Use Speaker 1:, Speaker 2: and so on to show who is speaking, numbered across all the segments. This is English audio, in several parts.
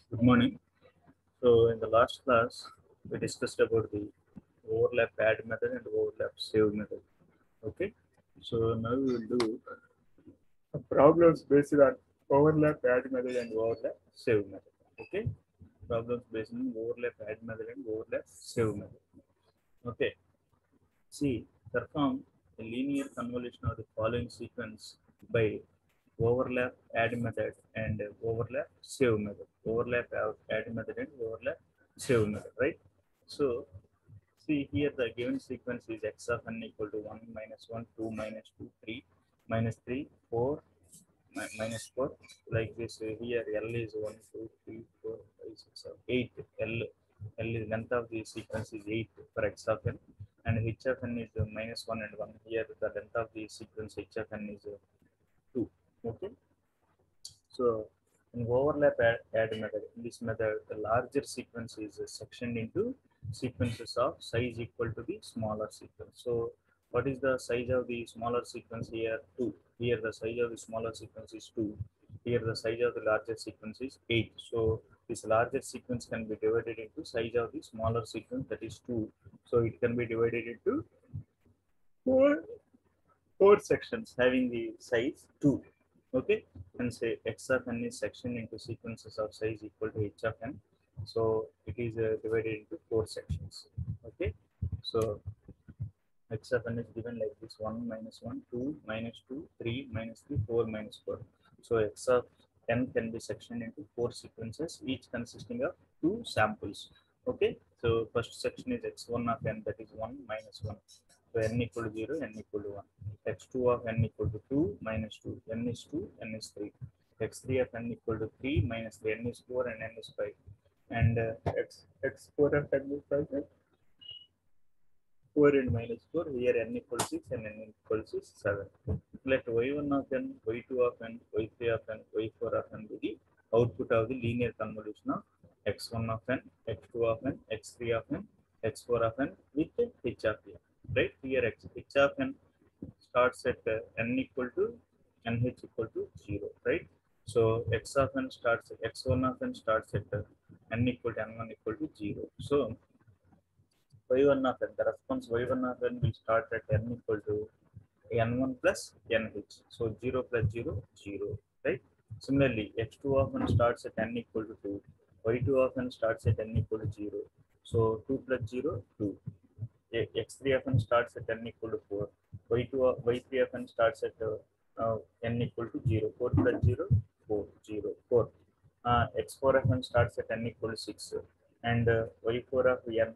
Speaker 1: Good morning. So in the last class, we discussed about the overlap add method and overlap save method. Okay. So now we will do problems based on overlap add method and overlap save method. Okay. Problems based on overlap add method and overlap save method. Okay. See, perform a linear convolution of the following sequence by overlap add method and overlap save method. Overlap add method and overlap save method, right? So see here the given sequence is x of n equal to 1 minus 1, 2 minus 2, 3 minus 3, 4 minus 4. Like this here L is 1, 2, 3, 4, 5, 6, 7, 8. L is length of the sequence is 8 for x of n, and h of n is minus 1 and 1. Here the length of the sequence h of n is 2. Okay. So in overlap add method, in this method, the larger sequence is sectioned into sequences of size equal to the smaller sequence. So what is the size of the smaller sequence here? 2. Here the size of the smaller sequence is 2. Here the size of the larger sequence is 8. So this larger sequence can be divided into size of the smaller sequence, that is 2. So it can be divided into four sections having the size 2. Okay, and say x of n is sectioned into sequences of size equal to h of n. So it is divided into four sections. Okay, so x of n is given like this: 1 minus 1, 2 minus 2, 3 minus 3, 4 minus 4. So x of n can be sectioned into four sequences, each consisting of two samples. Okay, so first section is x1 of n, that is 1 minus 1. So n equal to 0, n equal to 1. x2 of n equal to 2 minus 2, n is 2, n is 3. x3 of n equal to 3 minus 3, n is 4 and n is 5. And x4 of n is 5, 4 and minus 4, here n equals 6 and n equals 7. Let y1 of n, y2 of n, y3 of n, y4 of n be the output of the linear convolution of x1 of n, x2 of n, x3 of n, x4 of n with h of n. Right, here h of n starts at n equal to nh equal to 0, right? So x of n starts, x1 of n starts at n equal to n1 equal to 0. So y1 of n, the response y1 of n will start at n equal to n1 plus nh. So 0 plus 0, 0, right? Similarly, x2 of n starts at n equal to 2. y2 of n starts at n equal to 0. So 2 plus 0, 2. x3 of n starts at n equal to 4. y3 of n starts at n equal to 0. 4 plus 0, 4, 0, 4. x4 of n starts at n equal to 6. And y4 of n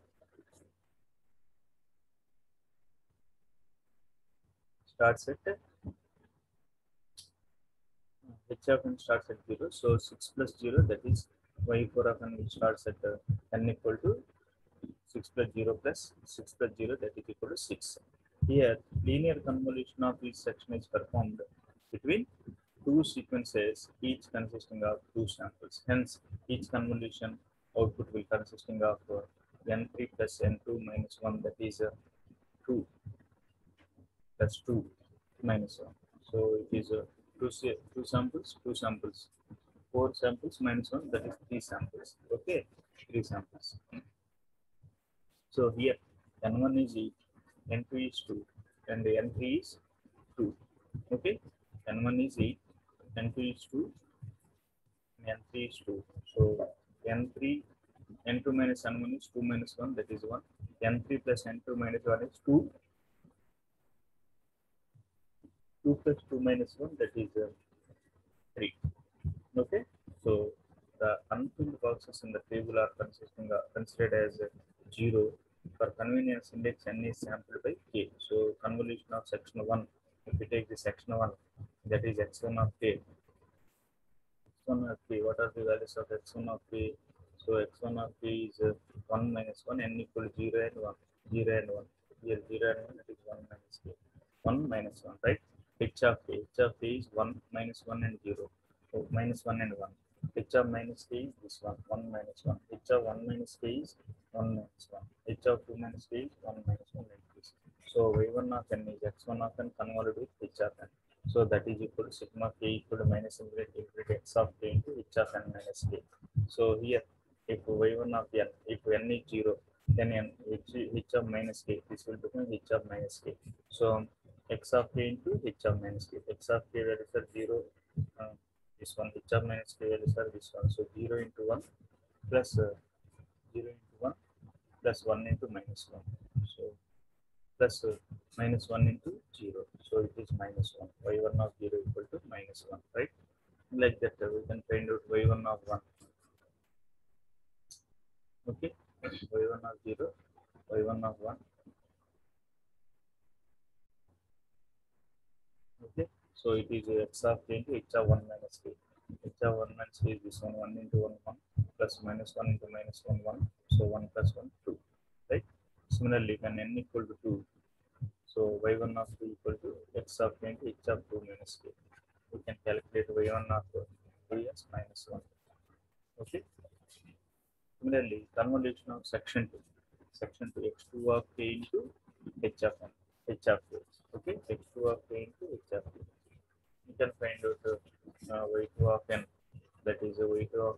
Speaker 1: starts at h of n starts at 0. So 6 plus 0, that is y4 of n, which starts at n equal to 6 plus 0 plus 6 plus 0, that is equal to 6. Here, linear convolution of each section is performed between two sequences, each consisting of two samples. Hence, each convolution output will consisting of n3 plus n2 minus 1, that is 2 plus 2 minus 1. So it is two samples, two samples. 4 samples minus 1, that is 3 samples. Okay, 3 samples. So here n1 is 8, n2 is 2, and the n3 is 2. Okay, n1 is 8, n2 is 2, and n3 is 2. So n3, n2 minus n1 is 2 minus 1, that is 1. n3 plus n2 minus 1 is 2. 2 plus 2 minus 1, that is 3. Okay, so the unfilled boxes in the table are considered as 0. For convenience index, n is sampled by k. So convolution of section 1, if we take the section 1, that is x1 of k. x1 of k, what are the values of x1 of k? So x1 of k is 1 minus 1, n equal to 0 and 1. 0 and 1. Here 0 and 1, that is 1 minus k. 1 minus 1, right? h of k. h of k is 1 minus 1 and 0. So minus 1 and 1. h of minus k is this one, 1 minus 1. h of 1 minus k is 1 minus 1. h of 2 minus k is 1 minus 1 like this. So y1 of n is x1 of n convolved with h of n. So that is equal to sigma k equal to minus infinity x of k into h of n minus k. So here, if y1 of n, if n is 0, then n h of minus k, this will become h of minus k. So x of k into h of minus k. X of k values are 0, this one, h of minus k values are this one. So 0 into 1 plus 0 into 1 plus 1 into minus 1. So plus minus 1 into 0. So it is minus 1. Y1 of 0 equal to minus 1, right? Like that, we can find out y1 of 1. Okay, y1 of 0, y1 of 1. Okay, so it is x of k into h of 1 minus k. H of 1 minus k is this one, 1 into 1, 1 plus minus 1 into minus 1, 1. So 1 plus 1, 2, right? Similarly, when n equal to 2, so y1 of 2 equal to x of k into h of 2 minus k. We can calculate y1 of 2 as minus 1. Okay. Similarly, convolution of section 2 x2 of k into h of n, h of k. Okay, x2 of k into h of k. You can find out y2 of n, that is y2 of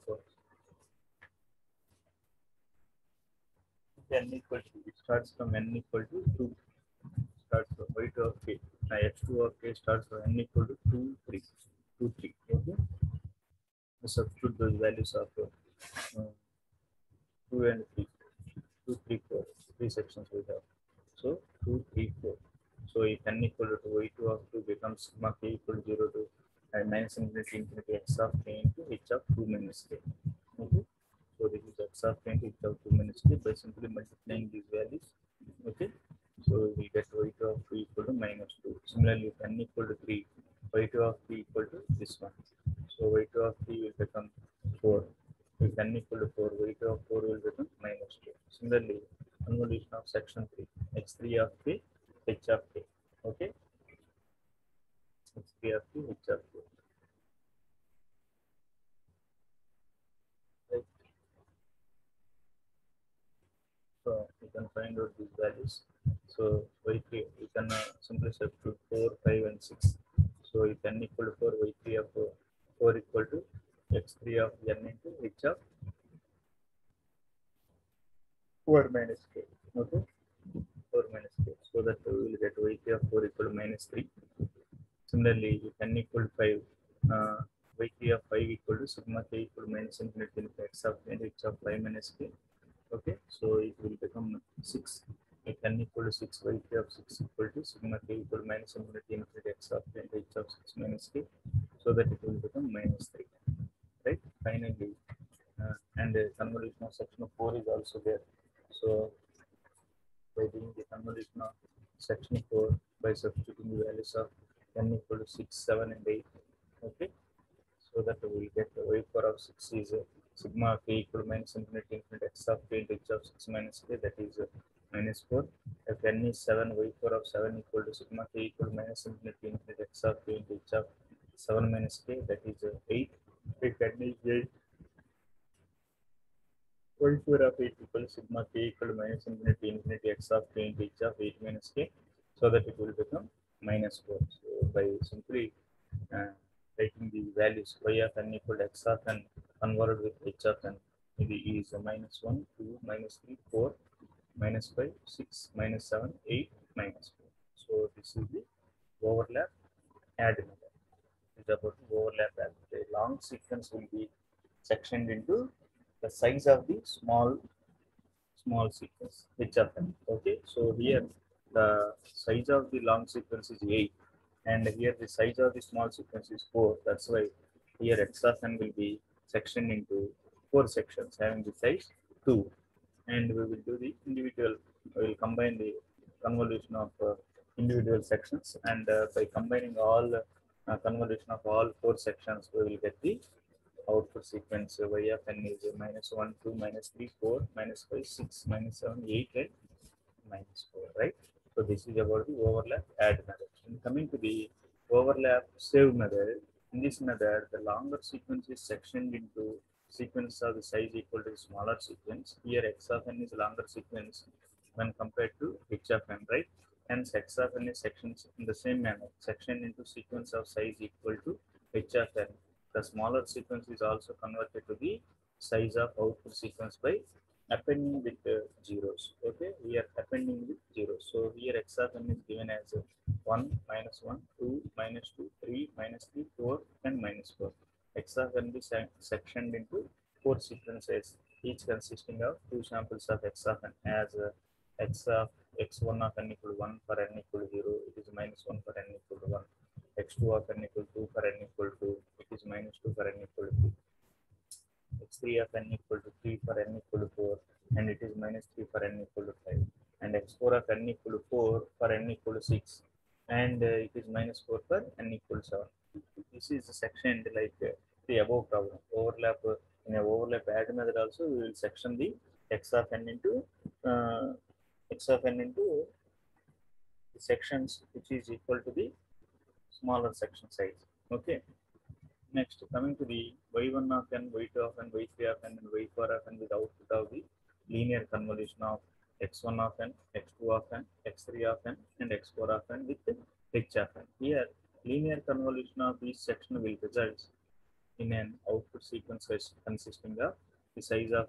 Speaker 1: n equal to, it starts from n equal to 2, starts from y2 of k. Now x2 of k starts from n equal to 2, 3, 2, 3. Okay, so substitute those values of 2 and 3, 2, 3, 4, 3 sections we have. So 2, 3, 4. So if n equal to y2 of 2 becomes sigma k equal to 0 to and minus infinity infinity x of k into h of 2 minus k. Okay. So this is x of k into h of 2 minus k by simply multiplying these values. Okay. So we get y2 of 2 equal to minus 2. Similarly, if n equal to 3, y2 of 3 equal to this one. So y2 of 3 will become 4. If n equal to 4, y2 of 4 will become minus 2. Similarly, convolution of section 3, x3 of k, h of k. Okay, x3 of k, h of k. Right. So you can find out these values. So y3, you can simply substitute 4, 5, and 6. So if n equal to 4, y3 of 4 equal to x3 of n into h of 4 minus k. Okay, 4 minus k. So that we will get y3 of 4 equal to minus 3. Similarly, if n equal to 5, y3 of 5 equal to sigma k equal to minus infinity into x of n h of 5 minus k. Okay, so it will become 6. If n equal to 6, y3 of 6 equal to sigma k equal to minus infinity into x of n h of 6 minus k. So that it will become minus 3. Right? Finally, and the convolution of section of 4 is also there. So by doing the convolution of section 4 by substituting the values of n equal to 6, 7, and 8. Okay, so that we will get the y power of 6 is sigma k equal to minus infinity infinity x of k into h of 6 minus k, that is minus 4. If n is 7, y power of 7 equal to sigma k equal to minus infinity infinity x of k into h of 7 minus k, that is 8. If n is 8, y4 of 8 equal to sigma k equal to minus infinity infinity x of k into h of 8 minus k, so that it will become minus 4. So by simply taking the values y of n equal to x of n converted with h of n, it is minus 1, 2, minus 3, 4, minus 5, 6, minus 7, 8, minus 4. So this is the overlap add method. It is about the overlap add. The long sequence will be sectioned into the size of the small sequence h of n. Okay, so here the size of the long sequence is 8, and here the size of the small sequence is 4. That's why here x of n will be sectioned into 4 sections having the size 2, and we will do the individual, we will combine the convolution of individual sections, and by combining all convolution of all 4 sections, we will get the output sequence. Y of n is minus 1, 2, minus 3, 4, minus 5, 6, minus 7, 8, and minus 4, right? So this is about the overlap add method. And coming to the overlap save method, in this method, the longer sequence is sectioned into sequence of the size equal to the smaller sequence. Here x of n is a longer sequence when compared to h of n, right? Hence x of n is sections in the same manner, sectioned into sequence of size equal to h of n. The smaller sequence is also converted to the size of output sequence by appending with zeros. Okay, we are appending with zeros. So here x of n is given as 1 minus 1, 2 minus 2, 3 minus 3, 4 and minus 4. X of n is sectioned into 4 sequences, each consisting of 2 samples of x of n as x of x1 of n equal to 1 for n equal to 0, it is minus 1 for n equal to 1. X2 of n equal to 2 for n equal to 2, it is minus 2 for n equal to 2. X3 of n equal to 3 for n equal to 4, and it is minus 3 for n equal to 5. And x4 of n equal to 4 for n equal to 6, and it is minus 4 for n equal to 7. This is the section like the above problem. Overlap in a overlap add method also we will section the x of n into uh, x of n into the sections which is equal to the smaller section size. Okay. Next, coming to the y1 of n, y2 of n, y3 of n, and y4 of n with output of the linear convolution of x1 of n, x2 of n, x3 of n, and x4 of n with h of n. Here, linear convolution of each section will result in an output sequence consisting of the size of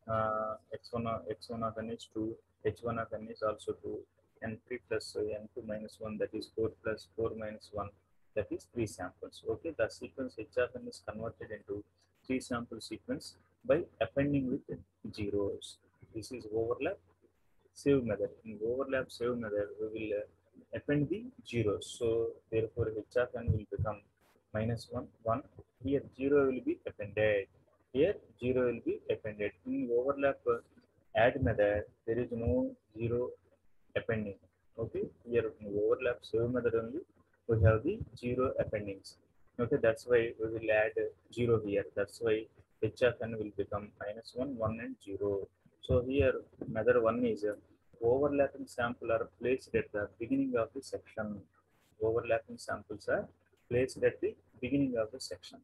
Speaker 1: x1 of n is 2, h1 of n is also 2, n3 plus n2 minus 1, that is 4 plus 4 minus 1, that is 3 samples. Okay, the sequence h of n is converted into 3 sample sequence by appending with zeros. This is overlap save method. In overlap save method, we will append the zeros. So therefore h of n will become minus 1, 1. Here 0 will be appended. Here 0 will be appended. In overlap add method, there is no 0 appending. Okay, here in overlap save method only we have the 0 appendings. Okay, that's why we will add 0 here. That's why h of n will become minus 1, 1 and 0. So here method 1 is overlapping sample are placed at the beginning of the section. Overlapping samples are placed at the beginning of the section.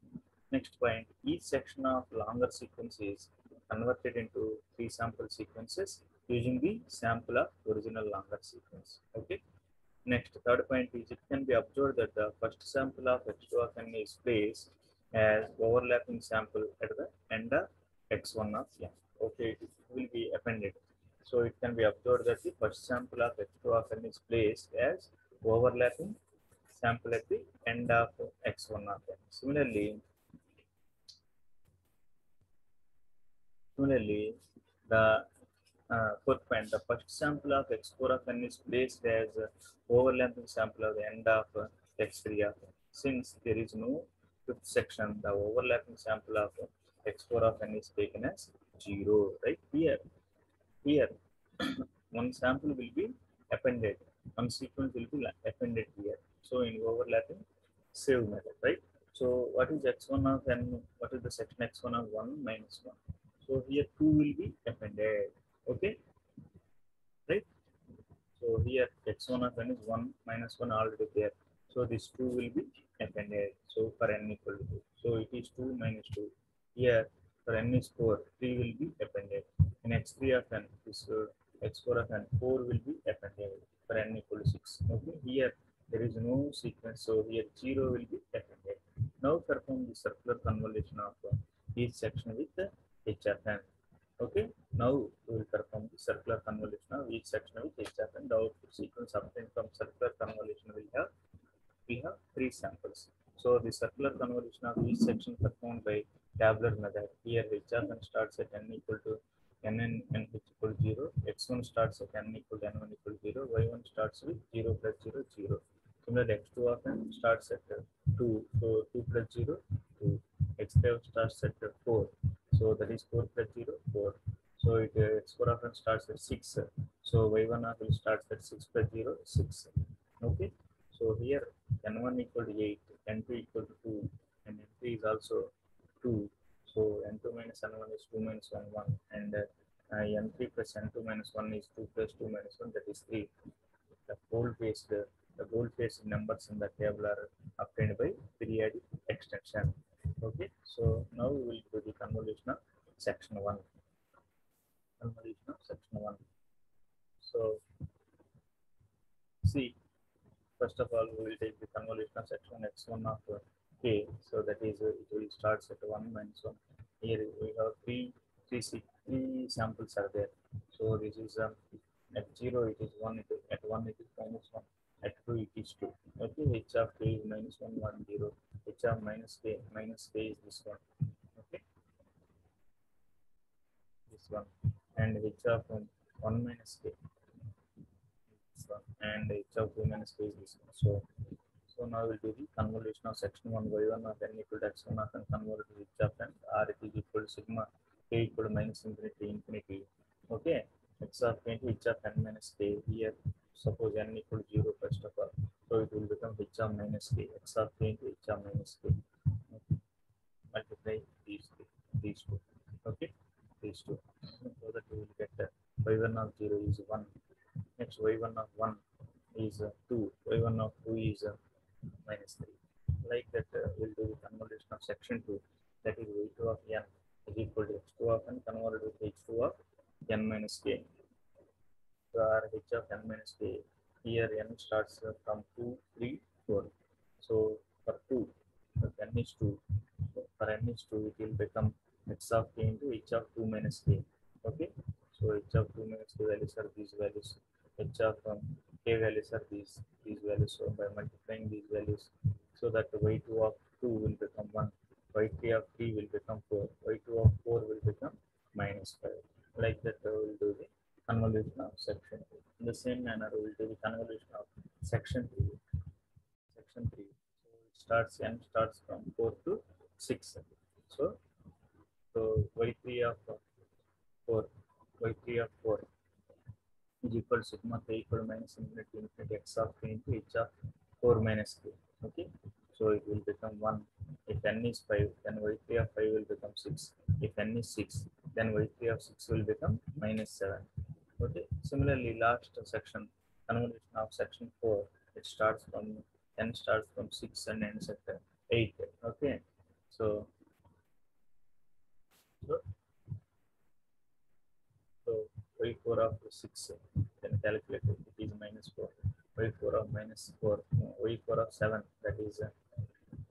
Speaker 1: Next point, each section of longer sequence is converted into 3 sample sequences using the sample of original longer sequence. Okay. Next, third point is it can be observed that the first sample of x2 of n is placed as overlapping sample at the end of x1 of n. Okay, it will be appended. So it can be observed that the first sample of x2 of n is placed as overlapping sample at the end of x1 of n. Similarly, the fourth point, the first sample of x4 of n is placed as overlapping sample of the end of x3 of n. Since there is no fifth section, the overlapping sample of x4 of n is taken as 0. Right here, one sample will be appended, one sequence will be appended here. So in overlapping save method, right? So what is x1 of n? What is the section x1 of 1 minus 1? So here 2 will be appended. Okay, right? So here x1 of n is 1 minus 1 already there. So this 2 will be appended. So for n equal to 2. So it is 2 minus 2. Here for n is 4, 3 will be appended. In x3 of n, this x4 of n, 4 will be appended for n equal to 6. Okay, here there is no sequence. So here 0 will be appended. Now perform the circular convolution of each section with h of n. Okay, now we will perform the circular convolution of each section with h of n. The output sequence obtained from circular convolution will have we have 3 samples. So the circular convolution of each section performed by tabular method. Here h of n starts at n equal to n and n equal to 0. x1 starts at n equal to n1 equal to 0. y1 starts with 0 plus 0, 0. Similarly, x2 of n starts at 2. So 2 plus 0, 2. x3 starts at 4. So that is 4 plus 0, 4. So it x4 of n starts at 6. So y1 of n starts at 6 plus 0, 6. Okay. So here n1 equal to 8, n2 equal to 2, and n3 is also 2. So n2 minus n1 is 2 minus 1, 1, and n3 plus n2 minus 1 is 2 plus 2 minus 1, that is 3. The bold-faced numbers in the table are obtained by periodic extension. Okay, so now we will do the convolution of section 1. Convolution of section 1. So see, first of all, we will take the convolution of section x1 of k. So that is it will start at 1 minus 1. Here we have three samples are there. So this is at 0 it is 1, at 1 it is -1, at 2 it is 2. Okay, h of k is -1, 1, 0. H of minus k is this one. Okay, this one. And h of 1 minus k this one. And h of 2 minus k is this one. So now we'll do the convolution of section 1 y1 of n equal to x1 of n convolved to h of n r it is equal to sigma k equal to minus infinity infinity. Okay, x of k into h of n minus k. Here suppose n equal to 0 first of all, so it will become h of minus k, x of k into h of minus k. Okay. Multiply these two. Okay, these two, so that we will get y1 of 0 is 1. Next y1 of 1 is 2, y1 of 2 is -3. Like that, we'll do the convolution of section 2, that is y2 of n is equal to h2 of n converted with h2 of n minus k. So our h of n minus k, here n starts from 2, 3, 4. So for 2, if n is 2, so for n is 2, it will become x of k into h of 2 minus k. Okay, so h of 2 minus k values are these values, h of k values are these values. So by multiplying these values, so that y2 of 2 will become 1, y3 of 3 will become 4, y2 of 4 will become -5. Like that, we'll do the convolution of section 2. In the same manner, we will do the convolution of section 3. Section 3. So it starts n starts from 4 to 6. So y3 of 4, y3 of 4 is equal to sigma k equal to minus infinity infinity x of k into h of 4 minus k. Okay, so it will become 1. If n is 5, then y3 of 5 will become 6. If n is 6, then y3 of 6 will become -7. Okay, similarly, last section, convolution of section 4, it starts from n starts from 6 and ends at 8. Okay, so so So y4 of 6, then calculate it, it is -4. Y4 of -4, no, y4 of 7, that is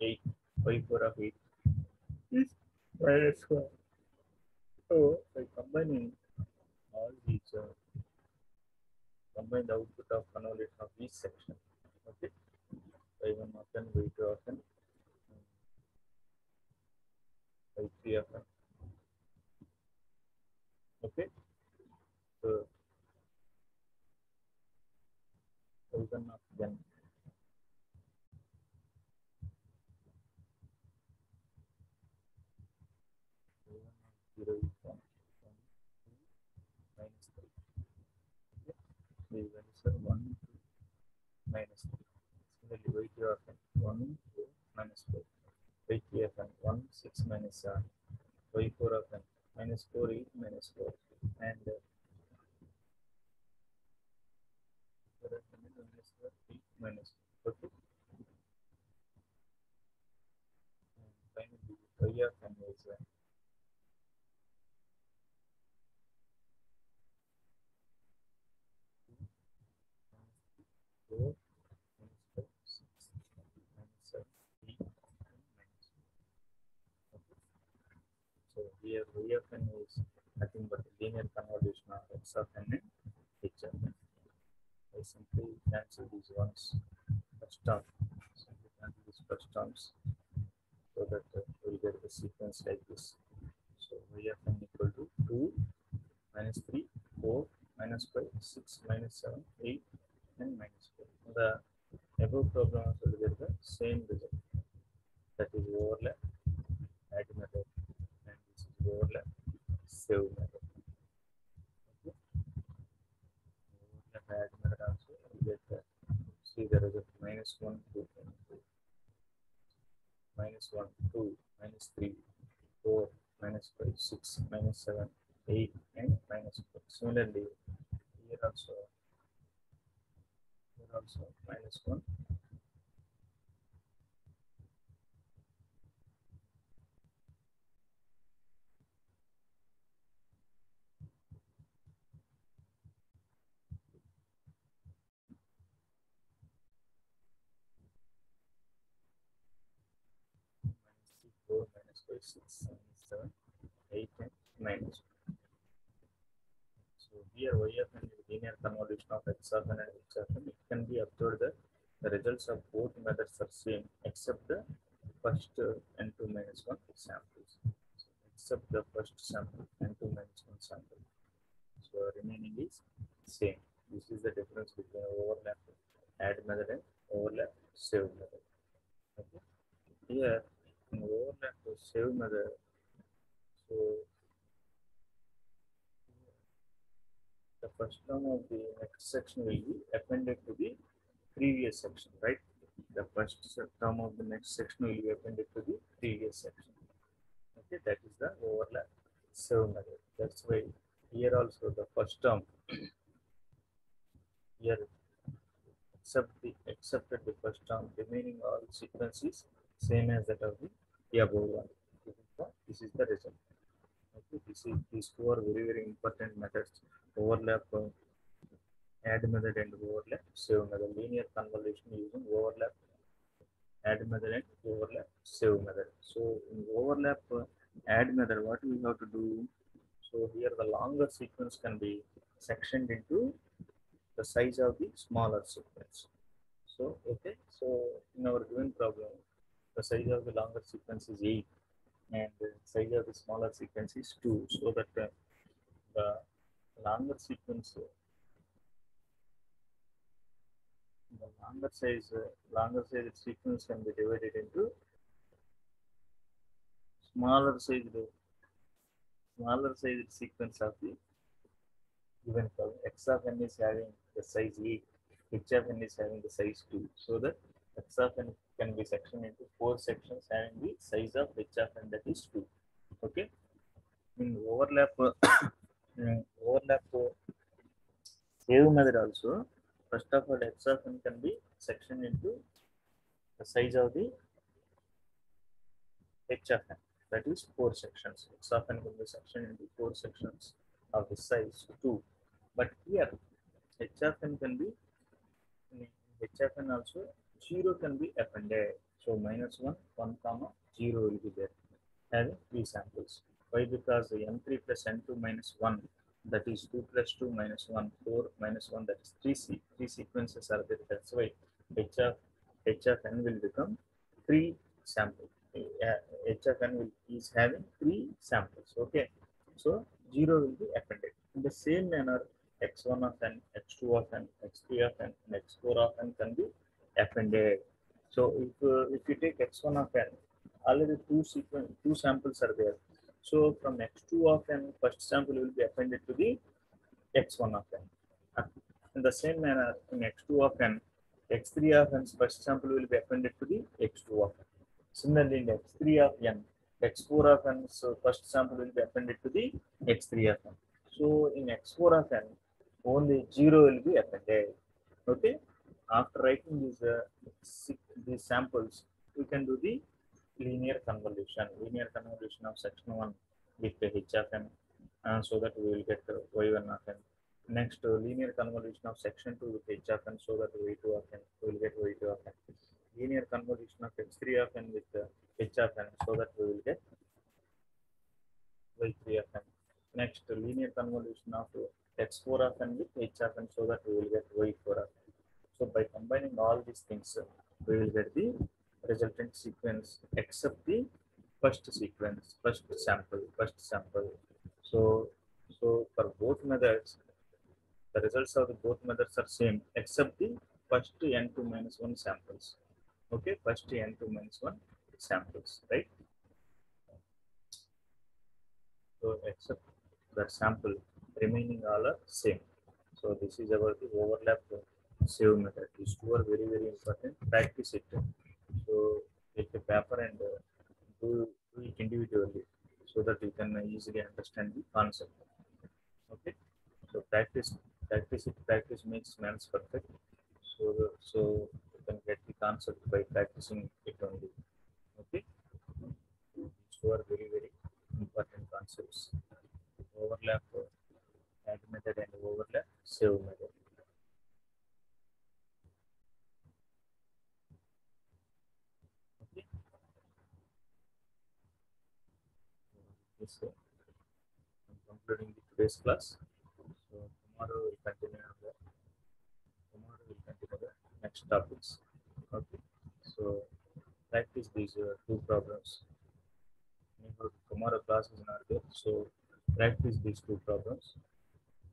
Speaker 1: 8. Y4 of 8 is -4. So by combining all these, combine the output of convolution of each section. Okay, y1 of n, y2 of n, y3 of n. Okay, so y1 of n, y1 of 0 is 1, 2, -3. Okay, these values are 1, 2, -3. Similarly, y2 of n, 1, 2, -4. y3 of n, 1, 6, -7. y4 of n, -4, 8, -4. And -8, -4. And finally, y of n is 4, -5, 6, -7, 8, and -4. So here y of n is nothing but a linear convolution of x of n and h of n. I simply cancel these ones first term. Simply cancel these first terms, so that we'll get the sequence like this. So y of n equal to 2, -3, 4, -5, 6, -7, 8, and -4. The above program will get the same result. That is overlap, add method, and this is overlap, save method. Okay. Overlap, add method also we get the, see the result, -1, 2, -1, 2, -3, 4, -5, 6, -7, 8, and -4. Similarly, here also -1, -3, 4, -5, 6, -7. convolution of x of n and h of n, it can be observed that the results of both methods are same except the first n2 minus 1 samples. Except the first sample n2 minus 1 sample. So remaining is same. This is the difference between overlap add method and overlap save method. Okay. Here in overlap save method, so the first term of the next section will be appended to the previous section, right? The first term of the next section will be appended to the previous section. Okay, that is the overlap save method. That's why here also the first term here accepted the first term, remaining all sequences same as that of the above one. This is the result. Okay, these two are very very important methods: overlap add method and overlap save method. Linear convolution using overlap add method and overlap save method. So in overlap add method, what we have to do? So here the longer sequence can be sectioned into the size of the smaller sequence. So okay, so in our given problem, the size of the longer sequence is 8 and the size of the smaller sequence is 2. So that the longer sequence, the longer size sequence can be divided into smaller size sequence of the given problem. X of n is having the size 8, h of n is having the size 2. So that x of n can be sectioned into 4 sections having the size of h of n, that is 2. Okay. In overlap overlap save method also, first of all x of n can be sectioned into the size of the h of n, that is 4 sections. X of n can be sectioned into 4 sections of the size 2. But here h of n can be, in h of n also 0 can be appended. So -1, 1 comma 0 will be there having 3 samples. Why? Because the n3 plus n2 minus 1, that is 2 plus 2 minus 1, 4 minus 1, that is 3 sequences are there. That's why h of n will become 3 samples. H of n is having 3 samples. Okay, so 0 will be appended. In the same manner, x1 of n, x2 of n, x3 of n, and x4 of n can be appended. So if you take x1 of n, already two samples are there. So from x2 of n, first sample will be appended to the x1 of n. In the same manner, in x2 of n, x3 of n's first sample will be appended to the x2 of n. Similarly, in x3 of n, x4 of n's first sample will be appended to the x3 of n. So in x4 of n, only 0 will be appended. Okay. After writing these samples, we can do the linear convolution of section 1 with the h of n, so that we will get y1 of n. Next, linear convolution of section 2 with h of n, so that y2 of n, we will get y2 of n. Linear convolution of x3 of n with h of n, so that we will get y3 of n. Next, linear convolution of x4 of n with h of n, so that we will get y4 of n. So by combining all these things, we will get the resultant sequence except the first sample. So for both methods, the results of the both methods are same except the first n2 minus 1 samples. Okay, first n2 minus 1 samples, right? So except that sample, remaining all are same. So this is about the overlap save method. These two are very very important. Practice it. So take a paper and do it individually, so that you can easily understand the concept. Okay. So practice makes man's perfect. So you can get the concept by practicing it only. Okay. These two are very very important concepts: overlap add method and overlap save method. Okay. Yes, sir. I'm concluding the today's class. So tomorrow we'll continue the next topics. Okay, so practice these two problems. Tomorrow class is not there, so practice these two problems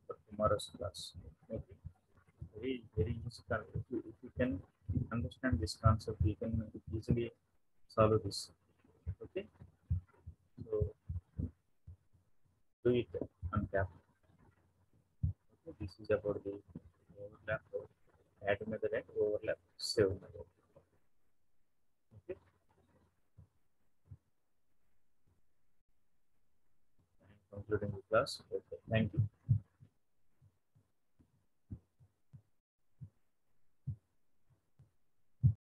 Speaker 1: for tomorrow's class. Okay, very easy concept. If you can understand this concept, you can easily solve this. Okay, so do it on cap. Okay, this is about the overlap, add method and overlap save method. Okay, I'm concluding the class. Okay, thank you.